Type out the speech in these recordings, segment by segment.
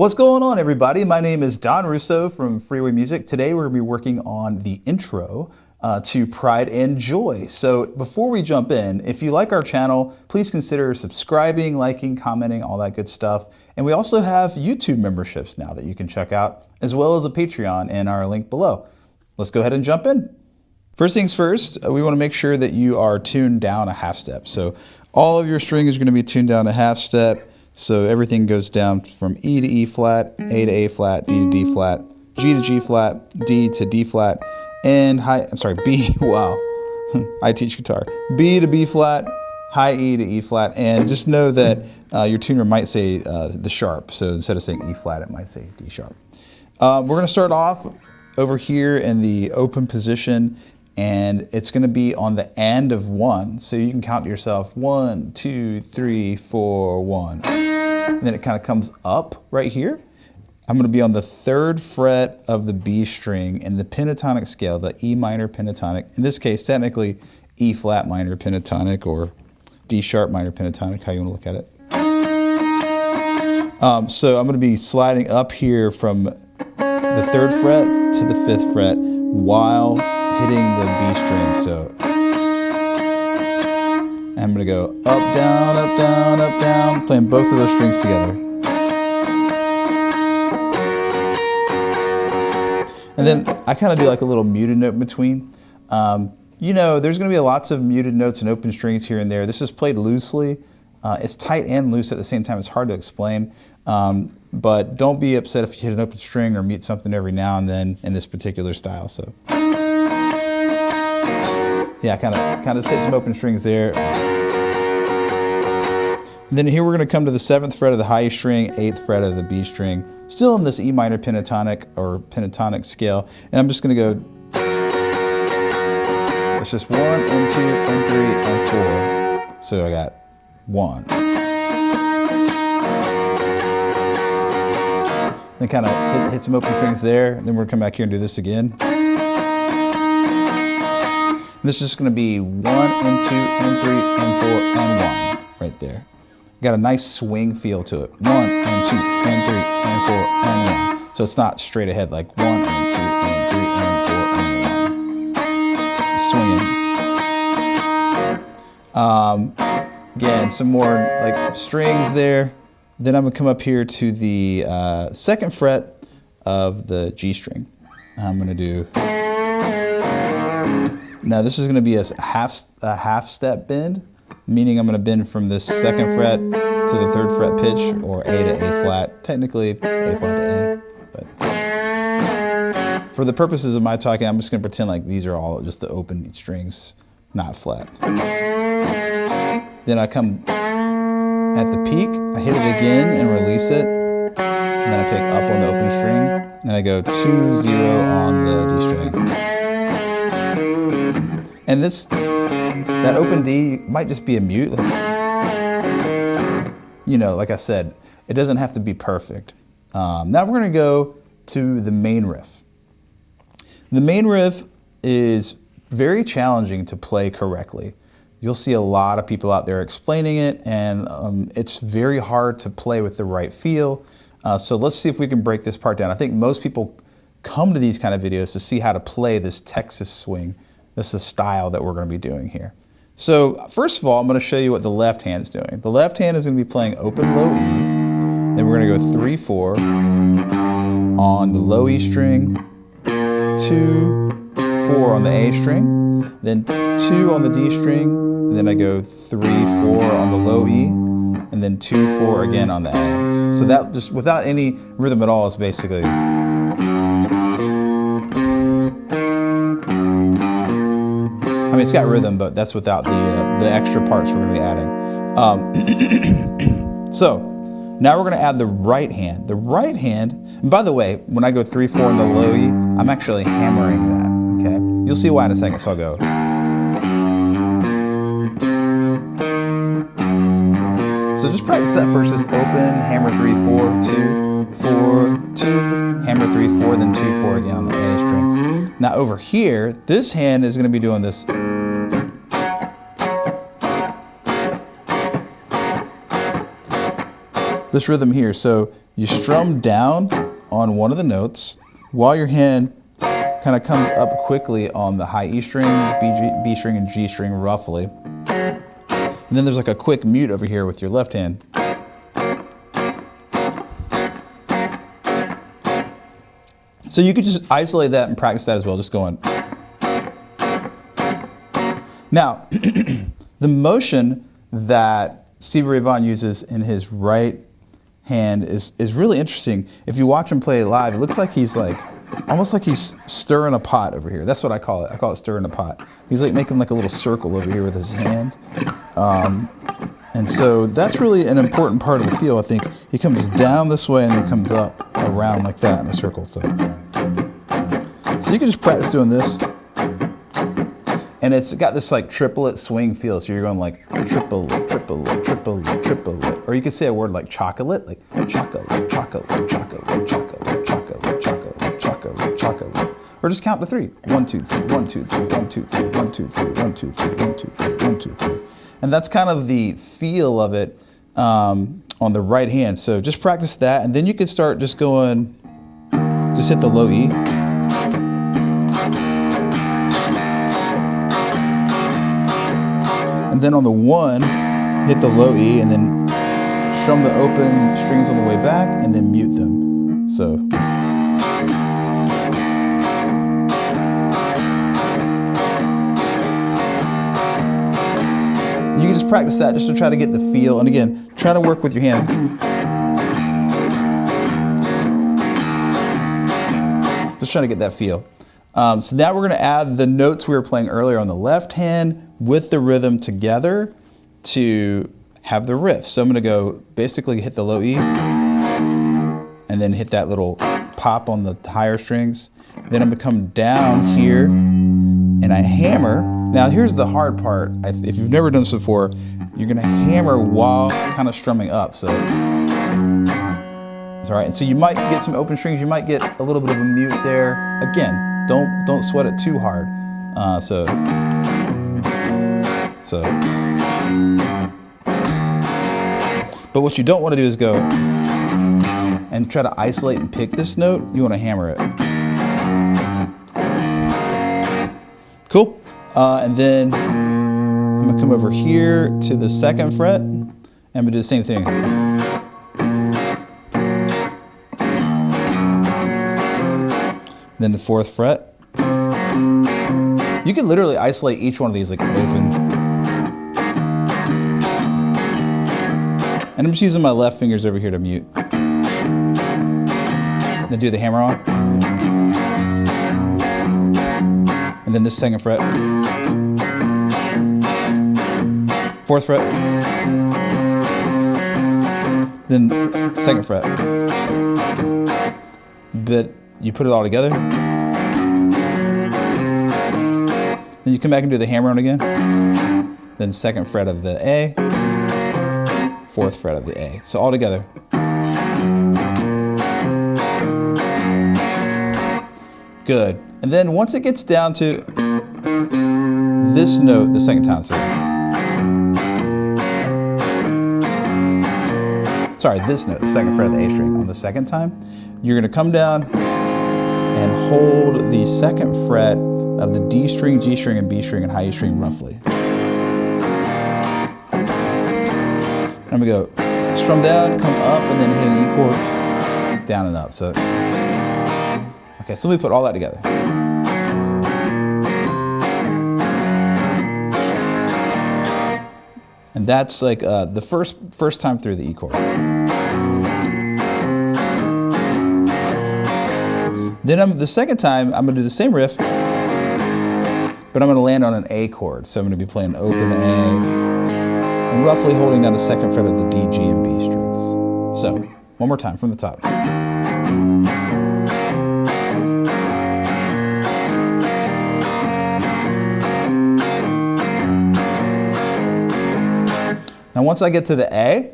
What's going on, everybody? My name is Don Russo from Freeway Music. Today we're going to be working on the intro to Pride and Joy. So before we jump in, if you like our channel, please consider subscribing, liking, commenting, all that good stuff. And we also have YouTube memberships now that you can check out, as well as a Patreon in our link below. Let's go ahead and jump in. First things first, we want to make sure that you are tuned down a half step. So all of your string is going to be tuned down a half step. So everything goes down from E to E flat, A to A flat, D to D flat, G to G flat, D to D flat, and B, wow, I teach guitar. B to B flat, high E to E flat, and just know that your tuner might say the sharp. So instead of saying E flat, it might say D sharp. We're gonna start off over here in the open position, and it's gonna be on the end of one. So you can count to yourself, 1, 2, 3, 4, 1. And then it kind of comes up right here. I'm gonna be on the 3rd fret of the B string in the pentatonic scale, the E minor pentatonic. In this case, technically E flat minor pentatonic or D sharp minor pentatonic, how you wanna look at it. So I'm gonna be sliding up here from the 3rd fret to the 5th fret while hitting the B string. So I'm gonna go up, down, up, down, up, down, playing both of those strings together. And then I kind of do like a little muted note in between. You know, there's gonna be lots of muted notes and open strings here and there. This is played loosely. It's tight and loose at the same time. It's hard to explain. But don't be upset if you hit an open string or mute something every now and then in this particular style. So yeah, kind of hit some open strings there. And then here we're going to come to the 7th fret of the high string, 8th fret of the B string, still in this E minor pentatonic or pentatonic scale. And I'm just going to go, it's just 1 and 2 and 3 and 4. So I got 1. Then kind of hit some open strings there. And then we're going to come back here and do this again. This is going to be 1 and 2 and 3 and 4 and 1 right there. Got a nice swing feel to it. 1 and 2 and 3 and 4 and 1. So it's not straight ahead like 1 and 2 and 3 and 4 and 1. Swinging. Again, some more like strings there. Then I'm going to come up here to the 2nd fret of the G string. I'm going to do. Now this is going to be a half step bend, meaning I'm going to bend from this 2nd fret to the 3rd fret pitch, or A to A flat, technically A flat to A. But for the purposes of my talking, I'm just going to pretend like these are all just the open strings, not flat. Then I come at the peak, I hit it again and release it, and then I pick up on the open string, and I go 2, 0 on the D string. And that open D might just be a mute. You know, like I said, it doesn't have to be perfect. Now we're gonna go to the main riff. The main riff is very challenging to play correctly. You'll see a lot of people out there explaining it, and it's very hard to play with the right feel. So let's see if we can break this part down. I think most people come to these kind of videos to see how to play this Texas swing. This is the style that we're going to be doing here. So first of all, I'm going to show you what the left hand is doing. The left hand is going to be playing open low E. Then we're going to go 3, 4 on the low E string, 2, 4 on the A string, then 2 on the D string, and then I go 3, 4 on the low E, and then 2, 4 again on the A. So that just without any rhythm at all is basically. I mean, it's got rhythm, but that's without the extra parts we're going to be adding. So now we're going to add the right hand. The right hand, and by the way, when I go 3, 4 in the low E, I'm actually hammering that, okay? You'll see why in a second, so I'll go. So just practice that first, just open, hammer 3, 4, 2, 4, 2, hammer 3, 4, then 2, 4 again on the A string. Now over here, this hand is going to be doing this. this rhythm here. So you strum down on one of the notes while your hand kind of comes up quickly on the high E string, B string, and G string roughly. And then there's like a quick mute over here with your left hand. So you could just isolate that and practice that as well, just going. Now, the motion that Stevie Ray Vaughan uses in his right hand is really interesting. If you watch him play live, it looks like he's like, almost like he's stirring a pot over here. That's what I call it. I call it stirring a pot. He's like making like a little circle over here with his hand. And so that's really an important part of the feel, I think. He comes down this way and then comes up around like that in a circle. So you can just practice doing this. And it's got this like triplet swing feel. So you're going like triplet, triplet, triplet, triplet. Or you could say a word like chocolate, like chocolate, chocolate, chocolate, chocolate, chocolate, chocolate, chocolate, chocolate. Or just count to 3. 1, 2, 3, 1, 2, 3, 1, 2, 3, 1, 2, 3, 1, 2, 3, 1, 2, 3, 1, 2, 3. And that's kind of the feel of it on the right hand. So just practice that, and then you can start just going, just hit the low E. And then on the 1, hit the low E, and then strum the open strings on the way back, and then mute them. So. You can just practice that just to try to get the feel. And again, try to work with your hand. Just trying to get that feel. So now we're going to add the notes we were playing earlier on the left hand with the rhythm together to have the riff. So I'm going to go basically hit the low E and then hit that little pop on the higher strings. Then I'm going to come down here and I hammer. Now here's the hard part. If you've never done this before, you're going to hammer while kind of strumming up. So it's all right. And so you might get some open strings. You might get a little bit of a mute there. Again, don't sweat it too hard. But what you don't want to do is go and try to isolate and pick this note. You want to hammer it. Cool. And then I'm going to come over here to the 2nd fret, and I'm going to do the same thing. Then the 4th fret. You can literally isolate each one of these like open. And I'm just using my left fingers over here to mute. Then do the hammer on. And then this 2nd fret. 4th fret. Then 2nd fret. But you put it all together. Then you come back and do the hammer on again. Then 2nd fret of the A. 4th fret of the A. So all together. Good. And then once it gets down to this note the 2nd time, sorry, this note, the 2nd fret of the A string on the 2nd time, you're going to come down and hold the 2nd fret of the D string, G string, and B string and high E string roughly. I'm going to go strum down, come up, and then hit an E chord, down and up. So, okay, so let me put all that together. And that's like the first time through the E chord. Then the 2nd time, I'm going to do the same riff, but I'm going to land on an A chord. So I'm going to be playing open A, and roughly holding down the 2nd fret of the D, G, and B strings. So, one more time from the top. Now once I get to the A,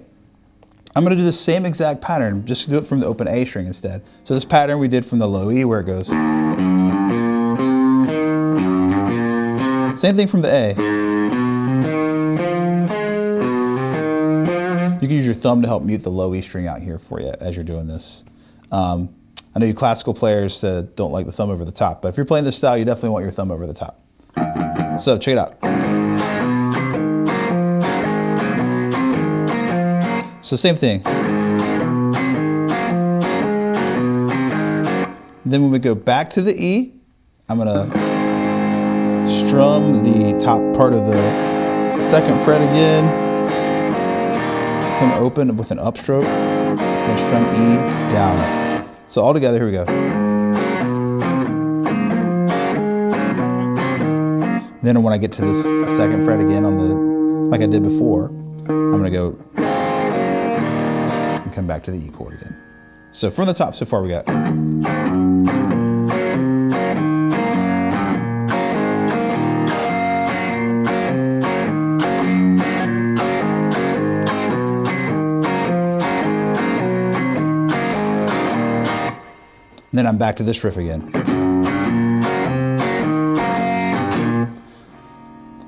I'm going to do the same exact pattern, just do it from the open A string instead. So this pattern we did from the low E where it goes. Same thing from the A. You can use your thumb to help mute the low E string out here for you as you're doing this. I know you classical players don't like the thumb over the top, but if you're playing this style, you definitely want your thumb over the top. So check it out. So same thing. Then when we go back to the E, I'm gonna strum the top part of the 2nd fret again, come open with an upstroke, then strum E down. So all together, here we go. Then when I get to this 2nd fret again on the, like I did before, I'm gonna go and come back to the E chord again. So from the top so far we got. Then I'm back to this riff again.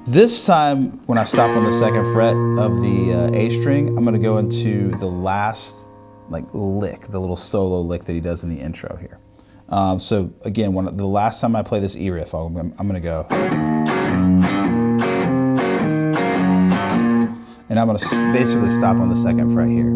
This time, when I stop on the 2nd fret of the A string, I'm gonna go into the last lick, the little solo lick that he does in the intro here. So again, the last time I play this E riff, I'm gonna go. And I'm gonna basically stop on the 2nd fret here.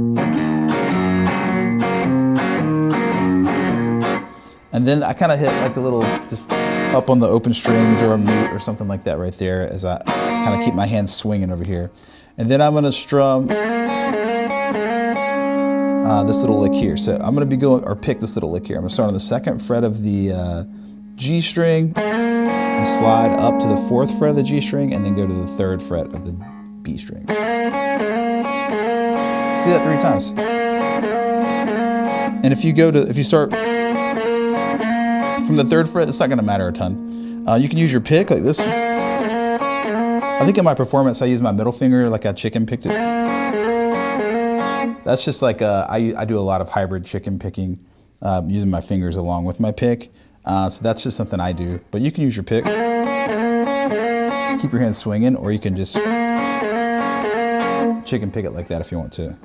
And then I kind of hit like a little, just up on the open strings or a mute or something like that right there as I kind of keep my hands swinging over here. And then I'm gonna strum this little lick here. So I'm gonna be going, or pick this little lick here. I'm gonna start on the 2nd fret of the G string and slide up to the 4th fret of the G string and then go to the 3rd fret of the B string. See that 3 times. And if you start from the 3rd fret, it's not gonna matter a ton. You can use your pick like this. I think in my performance, I use my middle finger like I chicken picked it. That's just like, I do a lot of hybrid chicken picking using my fingers along with my pick. So that's just something I do, but you can use your pick. Keep your hands swinging, or you can just chicken pick it like that if you want to.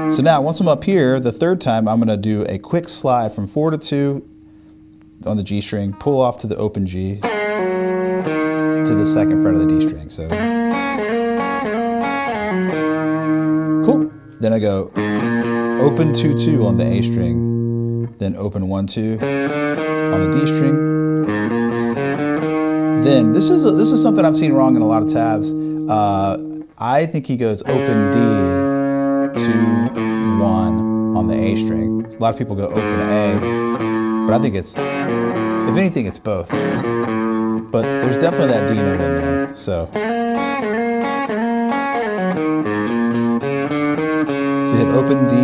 So now, once I'm up here, the 3rd time, I'm gonna do a quick slide from 4 to 2 on the G string, pull off to the open G, to the 2nd fret of the D string, so. Cool. Then I go open 2-2 on the A string, then open 1-2 on the D string. Then, this is something I've seen wrong in a lot of tabs. I think he goes open D, 2-1 on the A string. A lot of people go open A, but I think it's, if anything, it's both. But there's definitely that D note in there, so. So you hit open D,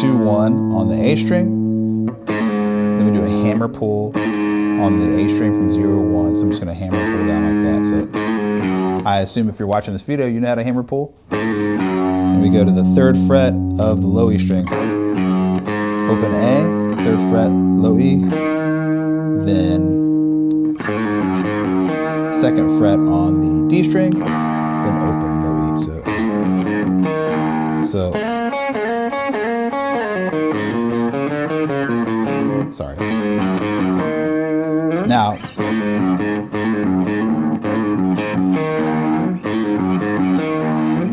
2-1 on the A string. Then we do a hammer pull on the A string from 0-1. So I'm just gonna hammer pull down like that. So I assume if you're watching this video, you know how to hammer pull. And we go to the 3rd fret of the low E string. Open A, 3rd fret, low E. Then 2nd fret on the D string, then open low E. So sorry. Now,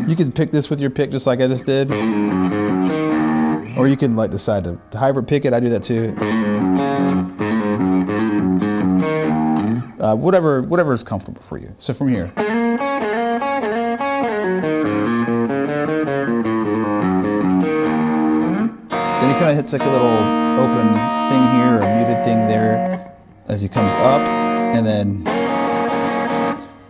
you can pick this with your pick just like I just did. Or you can decide to hybrid pick it, I do that too. Whatever is comfortable for you. So from here. Then he kind of hits like a little open thing here, or a muted thing there as he comes up. And then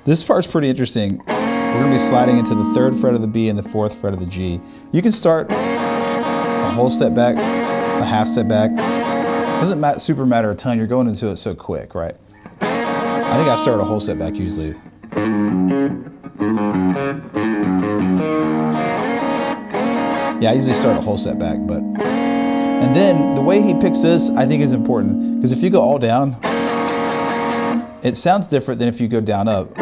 this part's pretty interesting. We're gonna be sliding into the 3rd fret of the B and the 4th fret of the G. You can start a whole step back, a half step back. Doesn't super matter a ton, you're going into it so quick, right? I think I start a whole step back usually. Yeah, I usually start a whole step back, but. And then the way he picks this, I think is important, because if you go all down, it sounds different than if you go down up.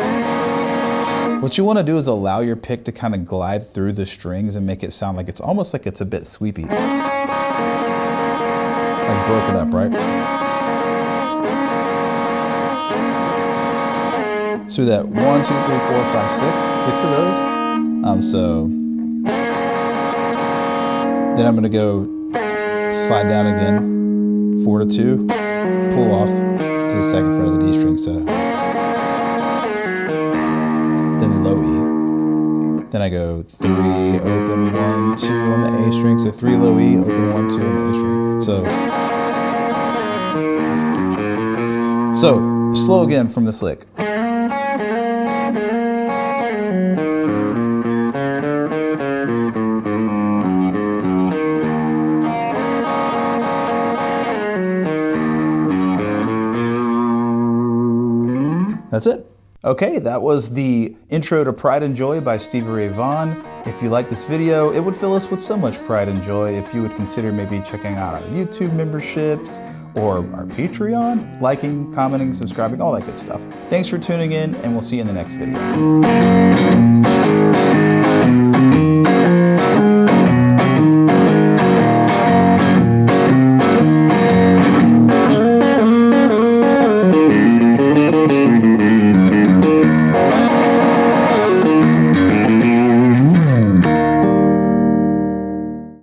What you want to do is allow your pick to kind of glide through the strings and make it sound like it's almost like it's a bit sweepy. Like broken up, right? So that 1, 2, 3, 4, 5, 6 of those. So then I'm going to go slide down again, 4 to 2, pull off to the second fret of the D string. So then low E. Then I go 3, open 1, 2 on the A string. So 3 low E, open 1, 2 on the A string. So slow again from this lick. That's it. Okay, that was the intro to Pride and Joy by Stevie Ray Vaughan. If you like this video, it would fill us with so much pride and joy if you would consider maybe checking out our YouTube memberships or our Patreon, liking, commenting, subscribing, all that good stuff. Thanks for tuning in, and we'll see you in the next video.